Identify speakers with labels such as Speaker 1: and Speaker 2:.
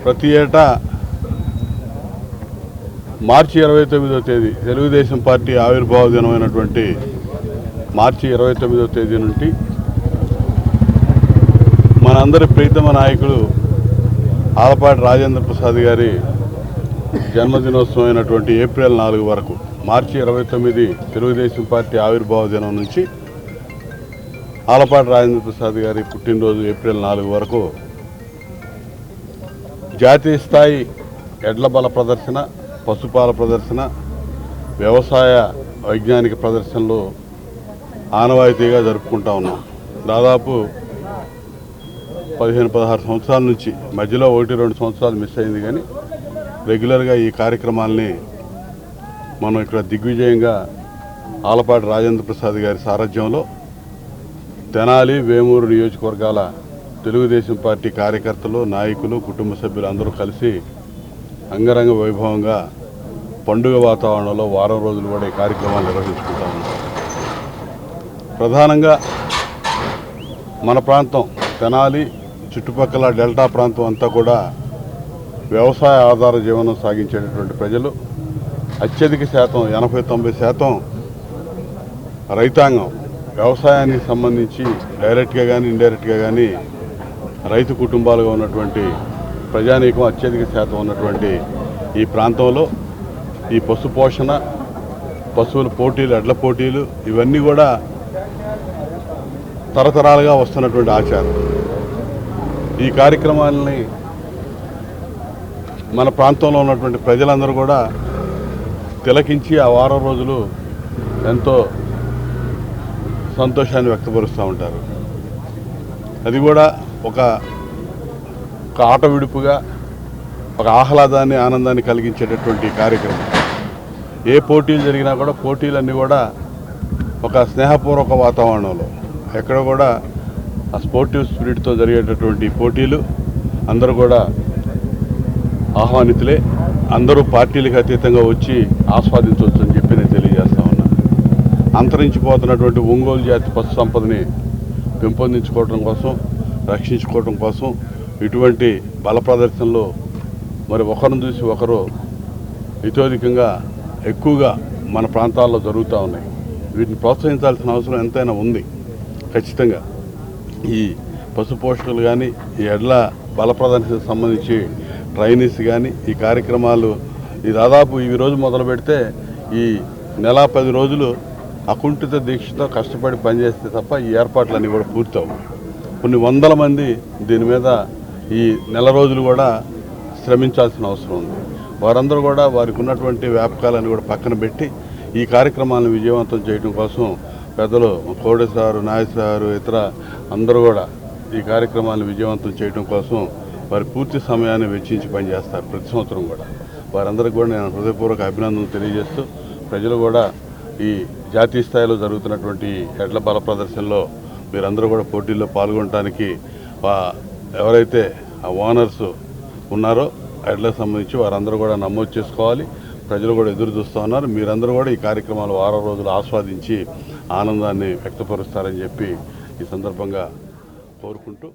Speaker 1: ప్రతి ఏటా మార్చి 29వ తేదీ తెలుగుదేశం పార్టీ ఆవిర్భావ దినమైనటువంటి మార్చి 29వ తేదీ నుండి మనందరి ప్రీతమ నాయకుడు ఆలపాటి రాజేంద్ర ప్రసాద్ గారి జన్మదినోత్సవం అయినటువంటి ఏప్రిల్ 4 వరకు, మార్చి 29 తెలుగుదేశం పార్టీ ఆవిర్భావ దినం నుంచి ఆలపాటి రాజేంద్ర ప్రసాద్ గారి పుట్టినరోజు ఏప్రిల్ 4 వరకు జాతీయ స్థాయి ఎడ్ల బల ప్రదర్శన, పశుపాల ప్రదర్శన, వ్యవసాయ వైజ్ఞానిక ప్రదర్శనలు ఆనవాయితీగా జరుపుకుంటా ఉన్నాం. దాదాపు 15-16 సంవత్సరాల నుంచి, మధ్యలో 1-2 సంవత్సరాలు మిస్ అయింది, కానీ రెగ్యులర్గా ఈ కార్యక్రమాలని మనం ఇక్కడ దిగ్విజయంగా ఆలపాటి రాజేంద్ర ప్రసాద్ గారి సారథ్యంలో తెనాలి, వేమూరు నియోజకవర్గాల తెలుగుదేశం పార్టీ కార్యకర్తలు, నాయకులు, కుటుంబ సభ్యులు అందరూ కలిసి అంగరంగ వైభవంగా పండుగ వాతావరణంలో వారం రోజులు కూడా ఈ కార్యక్రమాలు నిర్వహించుకుంటా ఉన్నాం. ప్రధానంగా మన ప్రాంతం తెనాలి చుట్టుపక్కల డెల్టా ప్రాంతం అంతా కూడా వ్యవసాయ ఆధార జీవనం సాగించేటటువంటి ప్రజలు. అత్యధిక శాతం 80-90% రైతాంగం, వ్యవసాయానికి సంబంధించి డైరెక్ట్గా కానీ ఇండైరెక్ట్గా కానీ రైతు కుటుంబాలుగా ఉన్నటువంటి ప్రజానీకం అత్యధిక శాతం ఉన్నటువంటి ఈ ప్రాంతంలో ఈ పశు పోషణ, పశువుల పోటీలు, ఎడ్ల పోటీలు ఇవన్నీ కూడా తరతరాలుగా వస్తున్నటువంటి ఆచారం. ఈ కార్యక్రమాలని మన ప్రాంతంలో ఉన్నటువంటి ప్రజలందరూ కూడా తిలకించి ఆ వారం రోజులు ఎంతో సంతోషాన్ని వ్యక్తపరుస్తూ ఉంటారు. అది కూడా ఒక ఆట విడుపుగా, ఒక ఆహ్లాదాన్ని, ఆనందాన్ని కలిగించేటటువంటి కార్యక్రమం. ఏ పోటీలు జరిగినా కూడా పోటీలన్నీ కూడా ఒక స్నేహపూర్వక వాతావరణంలో, ఎక్కడ కూడా ఆ స్పోర్టివ్ స్పిరిట్తో జరిగేటటువంటి పోటీలు అందరూ కూడా ఆహ్వానితులే. అందరూ పార్టీలకు అతీతంగా వచ్చి ఆస్వాదించవచ్చు అని చెప్పి నేను తెలియజేస్తా ఉన్నాను. అంతరించిపోతున్నటువంటి ఒంగోలు జాతి పశు సంపదని పెంపొందించుకోవడం కోసం, రక్షించుకోవడం కోసం ఇటువంటి బల ప్రదర్శనలు మరి ఒకరిని చూసి ఒకరు ఇతోధికంగా ఎక్కువగా మన ప్రాంతాల్లో జరుగుతూ ఉన్నాయి. వీటిని ప్రోత్సహించాల్సిన అవసరం ఎంతైనా ఉంది. ఖచ్చితంగా ఈ పశు పోషకులు కానీ, ఈ ఎడ్ల బల ప్రదర్శనకు సంబంధించి ట్రైనీస్ కానీ, ఈ కార్యక్రమాలు ఈ దాదాపు ఈ రోజు మొదలు పెడితే ఈ నెల 10 రోజులు అకుంఠిత దీక్షతో కష్టపడి పనిచేస్తే తప్ప ఈ ఏర్పాట్లన్నీ కూడా పూర్తవు. కొన్ని వందల మంది దీని మీద ఈ నెల రోజులు కూడా శ్రమించాల్సిన అవసరం ఉంది. వారందరూ కూడా వారికి ఉన్నటువంటి వ్యాపకాలను కూడా పక్కన పెట్టి ఈ కార్యక్రమాలను విజయవంతం చేయడం కోసం పెద్దలు కోడేశ్వర, నాగేశ్వర, ఇతర అందరూ కూడా ఈ కార్యక్రమాలను విజయవంతం చేయడం కోసం వారి పూర్తి సమయాన్ని వెచ్చించి పనిచేస్తారు ప్రతి సంవత్సరం కూడా. వారందరికీ కూడా నేను హృదయపూర్వక అభినందనలు తెలియజేస్తూ, ప్రజలు కూడా ఈ జాతీయ స్థాయిలో జరుగుతున్నటువంటి ఎడ్ల బల ప్రదర్శనలో మీరందరూ కూడా పోటీల్లో పాల్గొనడానికి ఎవరైతే ఆ ఓనర్స్ ఉన్నారో ఎడ్లకు సంబంధించి వారందరూ కూడా నమోదు చేసుకోవాలి. ప్రజలు కూడా ఎదురు చూస్తూ ఉన్నారు. మీరందరూ కూడా ఈ కార్యక్రమాలు వారం రోజులు ఆస్వాదించి ఆనందాన్ని వ్యక్తపరుస్తారని చెప్పి ఈ సందర్భంగా కోరుకుంటూ